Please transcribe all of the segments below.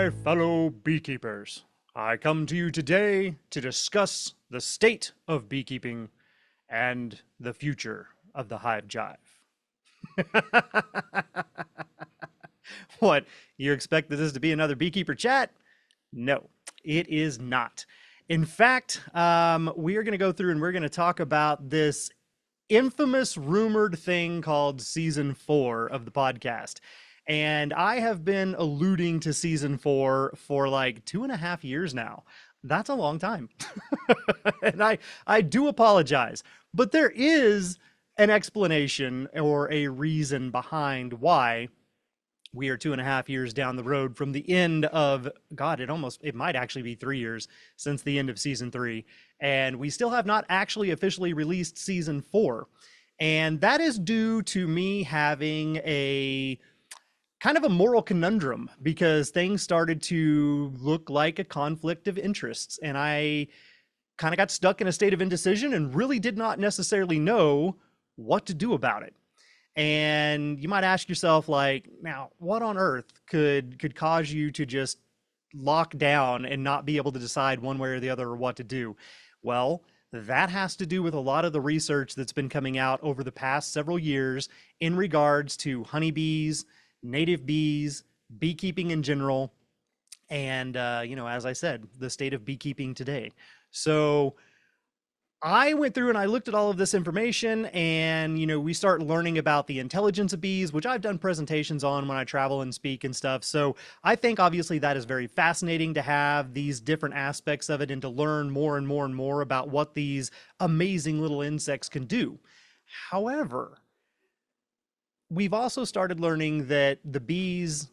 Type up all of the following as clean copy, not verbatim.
my fellow beekeepers. I come to you today to discuss the state of beekeeping and the future of the Hive Jive. What, you expect this to be another beekeeper chat? No, it is not. In fact, we are going to go through and we're going to talk about this infamous rumored thing called season 4 of the podcast. And I have been alluding to season 4 for like 2.5 years now. That's a long time. And I do apologize, but there is an explanation or a reason behind why we are 2.5 years down the road from the end of, God, it might actually be 3 years since the end of season 3. And we still have not actually officially released season 4. And that is due to me having a kind of a moral conundrum because things started to look like a conflict of interests. And I kind of got stuck in a state of indecision and really did not necessarily know what to do about it. And you might ask yourself, like, now, what on earth could cause you to just lock down and not be able to decide one way or the other or what to do? Well, that has to do with a lot of the research that's been coming out over the past several years in regards to honeybees, native bees, beekeeping in general, and, as I said, the state of beekeeping today. So I went through and I looked at all of this information and, we start learning about the intelligence of bees, which I've done presentations on when I travel and speak and stuff. So I think obviously that is very fascinating to have these different aspects of it and to learn more and more and more about what these amazing little insects can do. However, we've also started learning that the bees,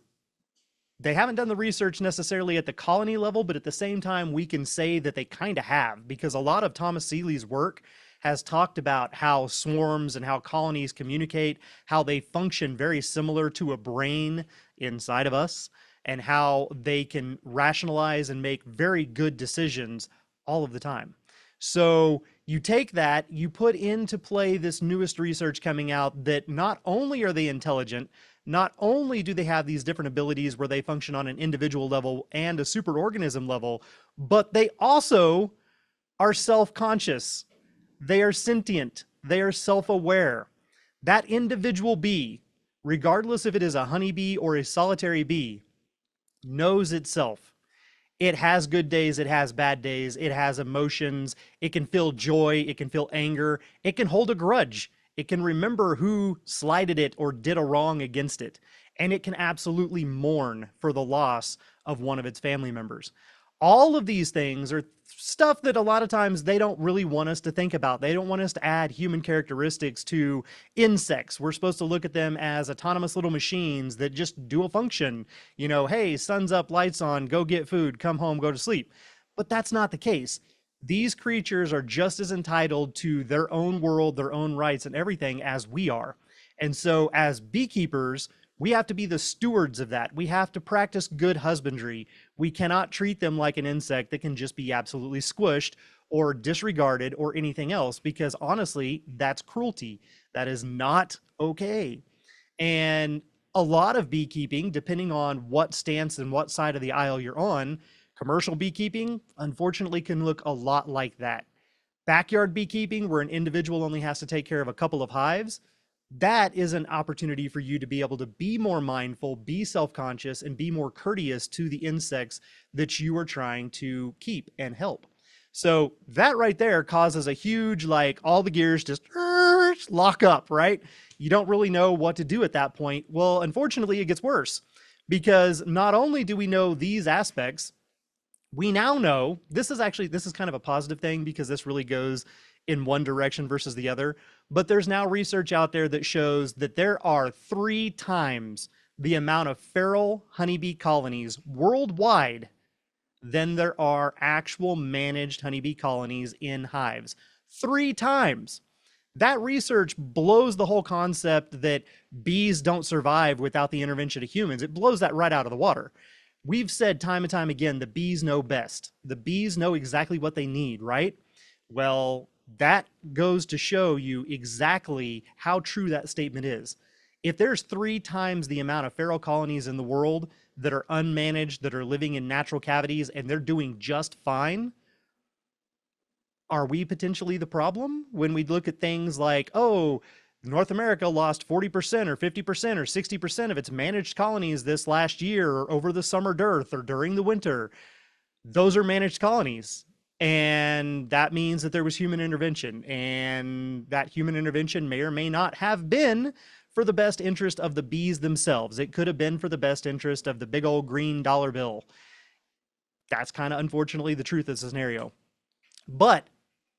they haven't done the research necessarily at the colony level, but at the same time, we can say that they kind of have, because a lot of Thomas Seeley's work has talked about how swarms and how colonies communicate, how they function very similar to a brain inside of us, and how they can rationalize and make very good decisions all of the time. So you take that, you put into play this newest research coming out that not only are they intelligent, not only do they have these different abilities where they function on an individual level and a superorganism level, but they also are self-conscious. They are sentient. They are self-aware. That individual bee, regardless if it is a honeybee or a solitary bee, knows itself. It has good days, it has bad days, it has emotions, it can feel joy, it can feel anger, it can hold a grudge. It can remember who slighted it or did a wrong against it. And it can absolutely mourn for the loss of one of its family members. All of these things are stuff that a lot of times they don't really want us to think about. They don't want us to add human characteristics to insects. We're supposed to look at them as autonomous little machines that just do a function. Hey, sun's up, lights on, go get food, come home, go to sleep. But that's not the case. These creatures are just as entitled to their own world, their own rights and everything as we are. And so as beekeepers, we have to be the stewards of that. We have to practice good husbandry. We cannot treat them like an insect that can just be absolutely squished or disregarded or anything else, because honestly, that's cruelty. That is not okay. And a lot of beekeeping, depending on what stance and what side of the aisle you're on, commercial beekeeping, unfortunately, can look a lot like that. Backyard beekeeping, where an individual only has to take care of a couple of hives, that is an opportunity for you to be able to be more mindful, be self-conscious, and be more courteous to the insects that you are trying to keep and help. So that right there causes a huge, like, all the gears just lock up, right? You don't really know what to do at that point. Well, unfortunately, it gets worse, because not only do we know these aspects, we now know, this is kind of a positive thing because this really goes in one direction versus the other, but there's now research out there that shows that there are 3 times the amount of feral honeybee colonies worldwide than there are actual managed honeybee colonies in hives. 3 times. That research blows the whole concept that bees don't survive without the intervention of humans. It blows that right out of the water. We've said time and time again, the bees know best. The bees know exactly what they need, right? Well, that goes to show you exactly how true that statement is. If there's 3 times the amount of feral colonies in the world that are unmanaged, that are living in natural cavities, and they're doing just fine, are we potentially the problem when we look at things like, oh, North America lost 40% or 50% or 60% of its managed colonies this last year or over the summer dearth or during the winter? Those are managed colonies. And that means that there was human intervention, and that human intervention may or may not have been for the best interest of the bees themselves. It could have been for the best interest of the big old green dollar bill. That's kind of unfortunately the truth of the scenario. But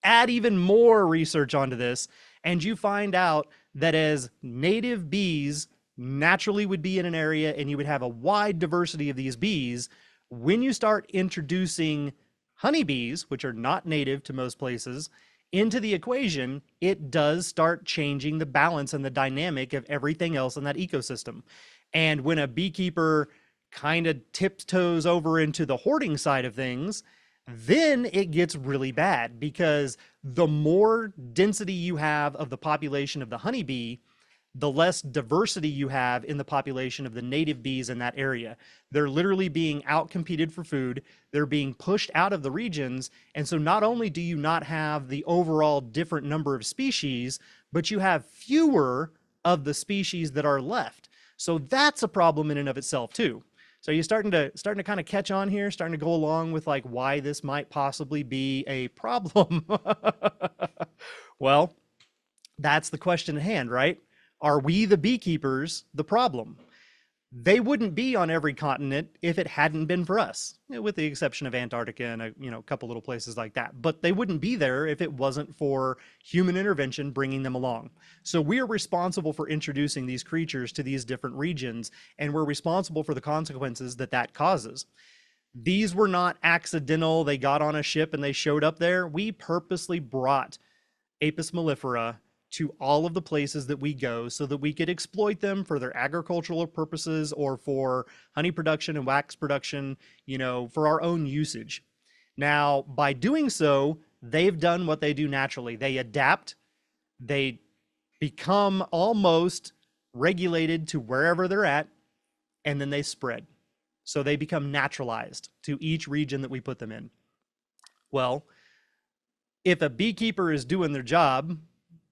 add even more research onto this, and you find out that as native bees naturally would be in an area and you would have a wide diversity of these bees, when you start introducing honeybees, which are not native to most places, into the equation, it does start changing the balance and the dynamic of everything else in that ecosystem. And when a beekeeper kind of tiptoes over into the hoarding side of things, then it gets really bad, because the more density you have of the population of the honeybee, the less diversity you have in the population of the native bees in that area. They're literally being outcompeted for food. They're being pushed out of the regions. And so not only do you not have the overall different number of species, but you have fewer of the species that are left. So that's a problem in and of itself too. So you're starting to kind of catch on here, starting to go along with like why this might possibly be a problem. Well, that's the question at hand, right? Are we, the beekeepers, the problem? They wouldn't be on every continent if it hadn't been for us, with the exception of Antarctica and a couple little places like that. But they wouldn't be there if it wasn't for human intervention bringing them along. So we are responsible for introducing these creatures to these different regions, and we're responsible for the consequences that that causes. These were not accidental. They got on a ship and they showed up there. We purposely brought Apis mellifera to all of the places that we go so that we could exploit them for their agricultural purposes or for honey production and wax production, for our own usage. Now, by doing so, they've done what they do naturally. They adapt, they become almost regulated to wherever they're at, and then they spread. So they become naturalized to each region that we put them in. Well, if a beekeeper is doing their job,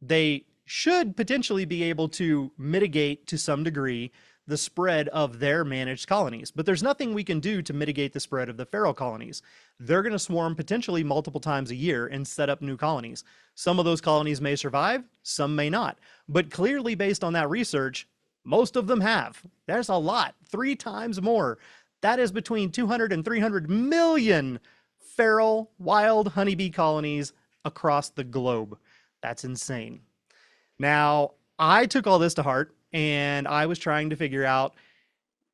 they should potentially be able to mitigate to some degree the spread of their managed colonies. But there's nothing we can do to mitigate the spread of the feral colonies. They're going to swarm potentially multiple times a year and set up new colonies. Some of those colonies may survive, some may not. But clearly, based on that research, most of them have. There's a lot, 3 times more. That is between 200 and 300 million feral wild honeybee colonies across the globe. That's insane. Now, I took all this to heart and I was trying to figure out,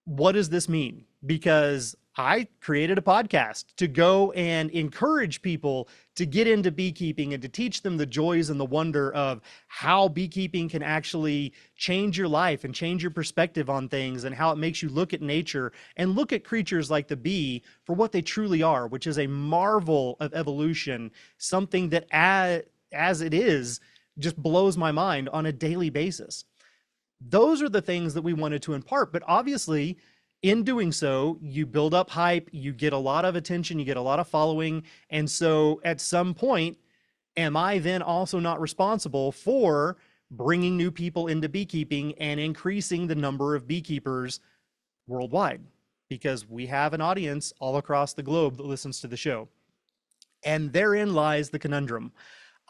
what does this mean? Because I created a podcast to go and encourage people to get into beekeeping and to teach them the joys and the wonder of how beekeeping can actually change your life and change your perspective on things, and how it makes you look at nature and look at creatures like the bee for what they truly are, which is a marvel of evolution, something that as it is, just blows my mind on a daily basis. Those are the things that we wanted to impart, but obviously in doing so, you build up hype, you get a lot of attention, you get a lot of following. And so at some point, am I then also not responsible for bringing new people into beekeeping and increasing the number of beekeepers worldwide? Because we have an audience all across the globe that listens to the show. And therein lies the conundrum.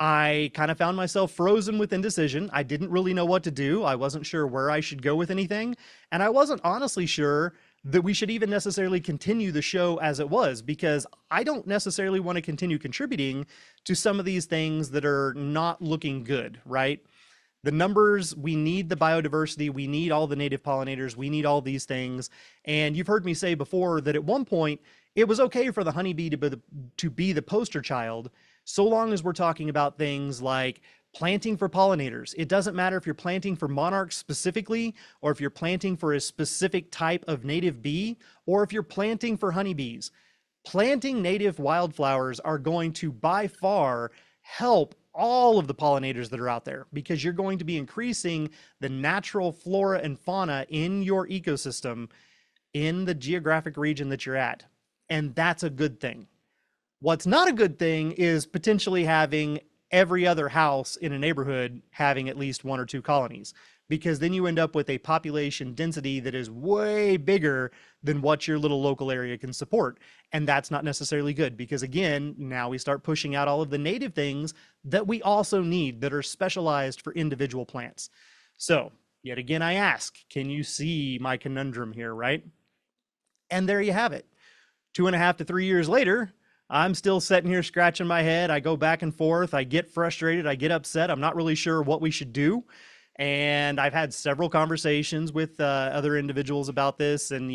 I kind of found myself frozen with indecision. I didn't really know what to do. I wasn't sure where I should go with anything. And I wasn't honestly sure that we should even necessarily continue the show as it was, because I don't necessarily want to continue contributing to some of these things that are not looking good, right? The numbers, we need the biodiversity, we need all the native pollinators, we need all these things. And you've heard me say before that at one point, it was okay for the honeybee to be the poster child, so long as we're talking about things like planting for pollinators. It doesn't matter if you're planting for monarchs specifically, or if you're planting for a specific type of native bee, or if you're planting for honeybees. Planting native wildflowers are going to by far help all of the pollinators that are out there, because you're going to be increasing the natural flora and fauna in your ecosystem in the geographic region that you're at. And that's a good thing. What's not a good thing is potentially having every other house in a neighborhood having at least one or two colonies, because then you end up with a population density that is way bigger than what your little local area can support. And that's not necessarily good, because again, now we start pushing out all of the native things that we also need that are specialized for individual plants. So yet again, I ask, can you see my conundrum here, right? And there you have it. 2.5 to 3 years later, I'm still sitting here scratching my head. I go back and forth. I get frustrated. I get upset. I'm not really sure what we should do. And I've had several conversations with other individuals about this, and,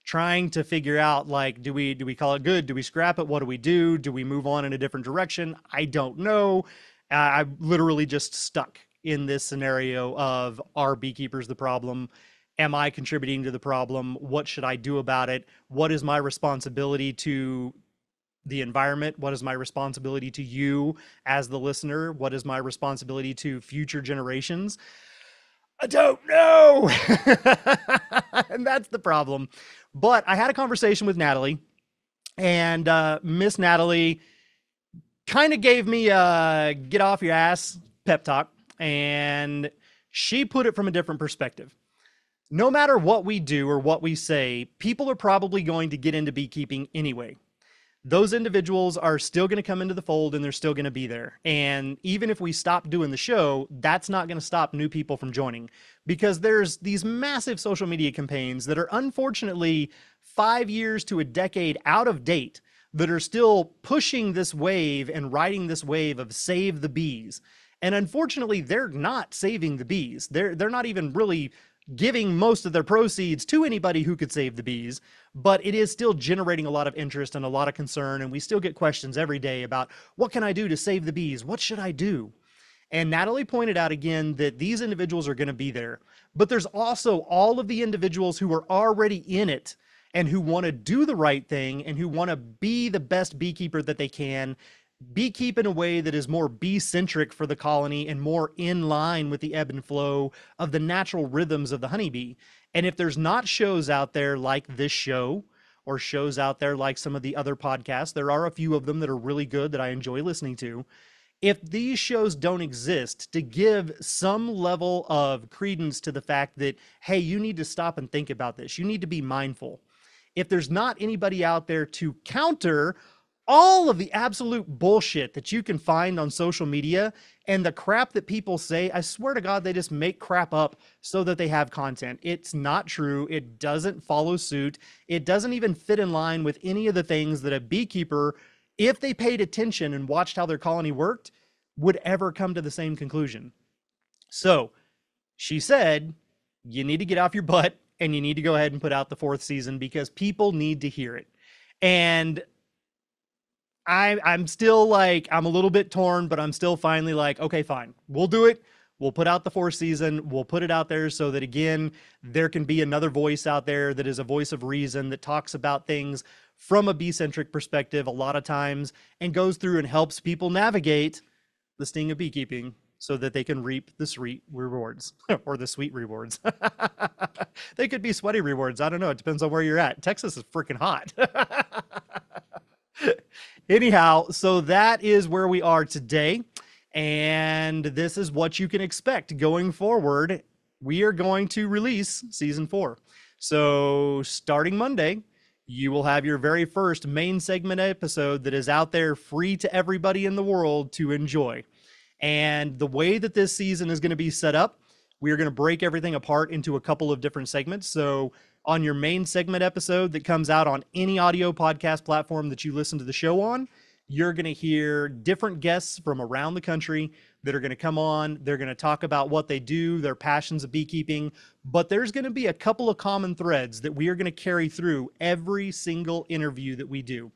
trying to figure out, like, do we call it good? Do we scrap it? What do we do? Do we move on in a different direction? I don't know. I'm literally just stuck in this scenario of, are beekeepers the problem? Am I contributing to the problem? What should I do about it? What is my responsibility to the environment? What is my responsibility to you as the listener? What is my responsibility to future generations? I don't know. And that's the problem. But I had a conversation with Natalie, and Miss Natalie kind of gave me a get off your ass pep talk, and she put it from a different perspective. No matter what we do or what we say, people are probably going to get into beekeeping anyway. Those individuals are still going to come into the fold, and they're still going to be there. And even if we stop doing the show, that's not going to stop new people from joining, because there's these massive social media campaigns that are unfortunately 5 years to a decade out of date, that are still pushing this wave and riding this wave of save the bees. And unfortunately, they're not saving the bees. They're not even really giving most of their proceeds to anybody who could save the bees, but it is still generating a lot of interest and a lot of concern. And we still get questions every day about, what can I do to save the bees? What should I do? And Natalie pointed out again that these individuals are going to be there, but there's also all of the individuals who are already in it and who want to do the right thing and who want to be the best beekeeper that they can, beekeep in a way that is more bee-centric for the colony and more in line with the ebb and flow of the natural rhythms of the honeybee. And if there's not shows out there like this show, or shows out there like some of the other podcasts, there are a few of them that are really good that I enjoy listening to. If these shows don't exist to give some level of credence to the fact that, hey, you need to stop and think about this, you need to be mindful. If there's not anybody out there to counter all of the absolute bullshit that you can find on social media and the crap that people say, I swear to God, they just make crap up so that they have content. It's not true. It doesn't follow suit. It doesn't even fit in line with any of the things that a beekeeper, if they paid attention and watched how their colony worked, would ever come to the same conclusion. So she said, you need to get off your butt and you need to go ahead and put out the 4th season, because people need to hear it. And I'm still like, I'm a little bit torn, but I'm still finally like, okay, fine, we'll do it. We'll put out the 4th season. We'll put it out there so that, again, there can be another voice out there that is a voice of reason, that talks about things from a bee-centric perspective a lot of times, and goes through and helps people navigate the sting of beekeeping so that they can reap the sweet rewards or the sweet rewards. They could be sweaty rewards. I don't know. It depends on where you're at. Texas is freaking hot. Anyhow, so that is where we are today. And this is what you can expect going forward. We are going to release season 4. So starting Monday, you will have your very first main segment episode that is out there free to everybody in the world to enjoy. And the way that this season is going to be set up, we are going to break everything apart into a couple of different segments. So on your main segment episode that comes out on any audio podcast platform that you listen to the show on, you're going to hear different guests from around the country that are going to come on. They're going to talk about what they do, their passions of beekeeping, but there's going to be a couple of common threads that we are going to carry through every single interview that we do.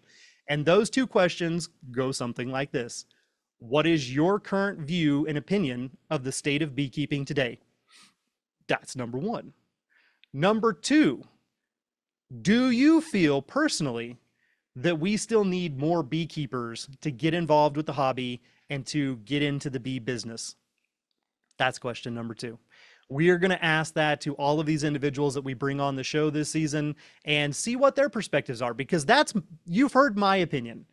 And those 2 questions go something like this. What is your current view and opinion of the state of beekeeping today? That's number 1. Number 2, do you feel personally that we still need more beekeepers to get involved with the hobby and to get into the bee business? That's question number 2. We are going to ask that to all of these individuals that we bring on the show this season and see what their perspectives are, because you've heard my opinion.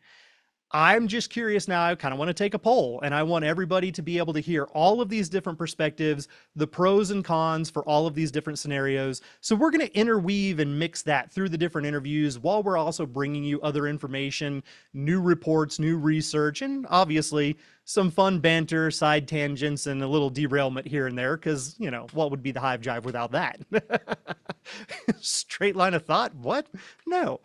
I'm just curious now. I kind of want to take a poll, and I want everybody to be able to hear all of these different perspectives, the pros and cons for all of these different scenarios. So we're going to interweave and mix that through the different interviews, while we're also bringing you other information, new reports, new research, and obviously some fun banter, side tangents, and a little derailment here and there, because, what would be the Hive Jive without that? Straight line of thought? What? No.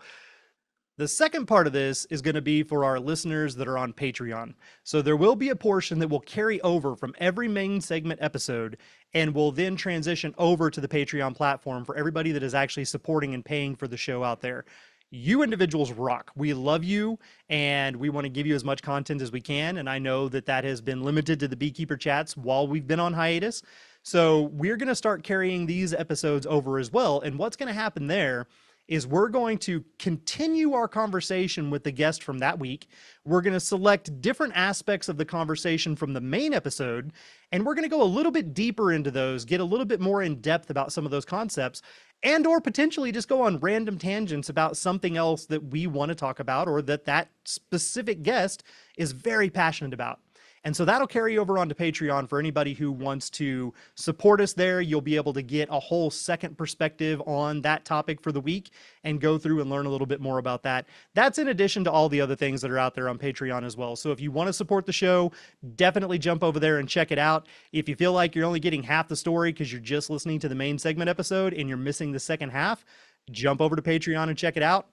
The second part of this is going to be for our listeners that are on Patreon. So there will be a portion that will carry over from every main segment episode and will then transition over to the Patreon platform for everybody that is actually supporting and paying for the show out there. You individuals rock. We love you, and we want to give you as much content as we can. And I know that that has been limited to the Beekeeper Chats while we've been on hiatus. So we're going to start carrying these episodes over as well. And what's going to happen there is we're going to continue our conversation with the guest from that week. We're going to select different aspects of the conversation from the main episode, and we're going to go a little bit deeper into those, get a little bit more in depth about some of those concepts, and or potentially just go on random tangents about something else that we want to talk about, or that specific guest is very passionate about. And so that'll carry over onto Patreon for anybody who wants to support us there. You'll be able to get a whole second perspective on that topic for the week and go through and learn a little bit more about that. That's in addition to all the other things that are out there on Patreon as well. So if you want to support the show, definitely jump over there and check it out. If you feel like you're only getting half the story because you're just listening to the main segment episode and you're missing the second half, jump over to Patreon and check it out.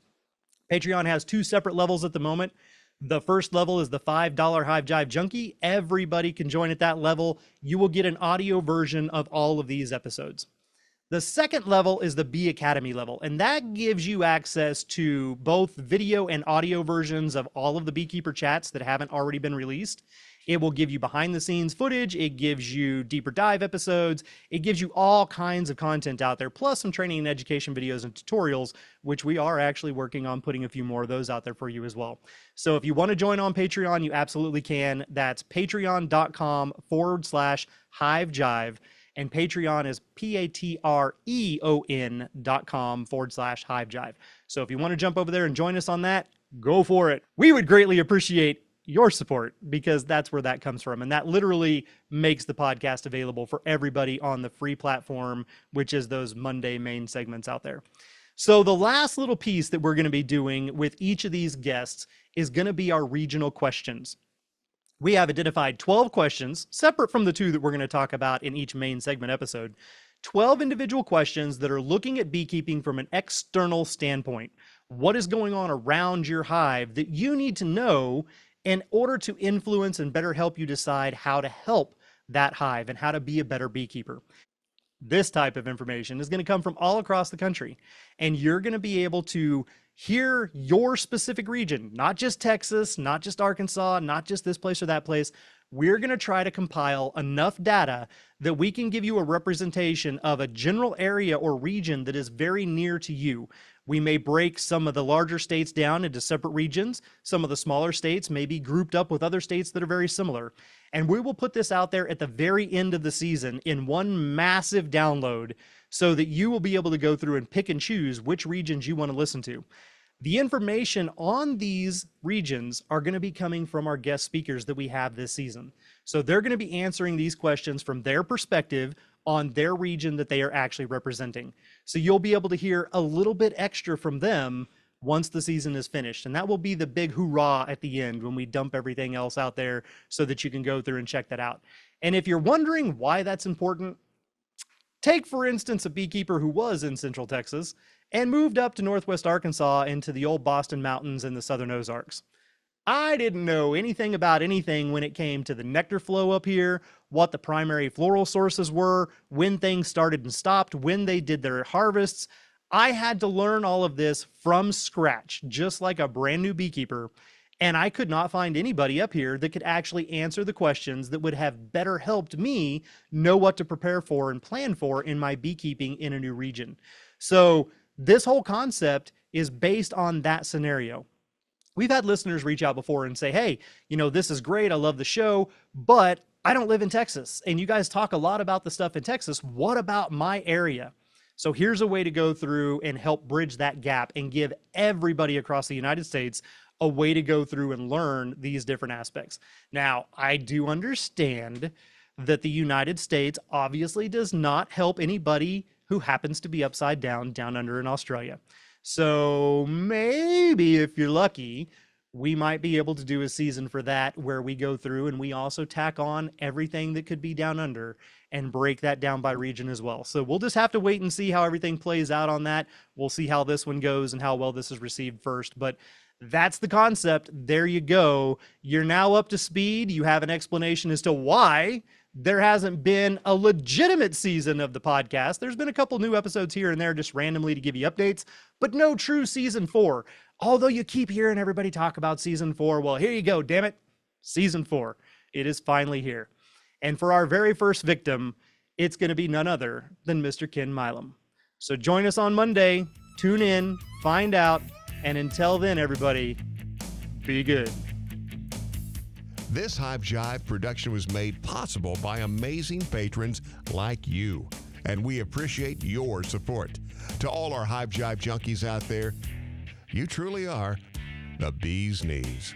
Patreon has 2 separate levels at the moment. The first level is the $5 Hive Jive Junkie. Everybody can join at that level. You will get an audio version of all of these episodes. The second level is the Bee Academy level, and that gives you access to both video and audio versions of all of the Beekeeper Chats that haven't already been released. It will give you behind the scenes footage. It gives you deeper dive episodes. It gives you all kinds of content out there, plus some training and education videos and tutorials, which we are actually working on putting a few more of those out there for you as well. So if you want to join on Patreon, you absolutely can. That's patreon.com/Hive Jive. And Patreon is patreon.com/Hive Jive. So if you want to jump over there and join us on that, go for it. We would greatly appreciate your support, because that's where that comes from. And that literally makes the podcast available for everybody on the free platform, which is those Monday main segments out there. So the last little piece that we're going to be doing with each of these guests is going to be our regional questions. We have identified 12 questions, separate from the 2 that we're going to talk about in each main segment episode. 12 individual questions that are looking at beekeeping from an external standpoint. What is going on around your hive that you need to know in order to influence and better help you decide how to help that hive and how to be a better beekeeper? This type of information is going to come from all across the country, and you're going to be able to hear your specific region, not just Texas, not just Arkansas, not just this place or that place. We're going to try to compile enough data that we can give you a representation of a general area or region that is very near to you. We may break some of the larger states down into separate regions. Some of the smaller states may be grouped up with other states that are very similar. And we will put this out there at the very end of the season in one massive download, so that you will be able to go through and pick and choose which regions you want to listen to. The information on these regions are going to be coming from our guest speakers that we have this season. So they're going to be answering these questions from their perspective on their region that they are actually representing. So you'll be able to hear a little bit extra from them once the season is finished. And that will be the big hoorah at the end when we dump everything else out there, so that you can go through and check that out. And if you're wondering why that's important, take, for instance, a beekeeper who was in Central Texas and moved up to Northwest Arkansas into the old Boston Mountains and the Southern Ozarks. I didn't know anything about anything when it came to the nectar flow up here, what the primary floral sources were, when things started and stopped, when they did their harvests. I had to learn all of this from scratch, just like a brand new beekeeper. And I could not find anybody up here that could actually answer the questions that would have better helped me know what to prepare for and plan for in my beekeeping in a new region. So this whole concept is based on that scenario. We've had listeners reach out before and say, hey, this is great. I love the show, but I don't live in Texas, and you guys talk a lot about the stuff in Texas. What about my area? So here's a way to go through and help bridge that gap and give everybody across the United States a way to go through and learn these different aspects. Now, I do understand that the United States obviously does not help anybody who happens to be upside down, down under in Australia. So maybe if you're lucky, we might be able to do a season for that where we go through and we also tack on everything that could be down under and break that down by region as well. So we'll just have to wait and see how everything plays out on that. We'll see how this one goes and how well this is received first. But that's the concept. There you go. You're now up to speed. You have an explanation as to why there hasn't been a legitimate season of the podcast. There's been a couple new episodes here and there just randomly to give you updates, but no true season 4. Although you keep hearing everybody talk about season 4. Well, here you go, damn it. Season 4. It is finally here. And for our very first victim, it's going to be none other than Mr. Ken Milam. So join us on Monday. Tune in, find out, and until then, everybody, be good. This Hive Jive production was made possible by amazing patrons like you, and we appreciate your support. To all our Hive Jive junkies out there, you truly are the bee's knees.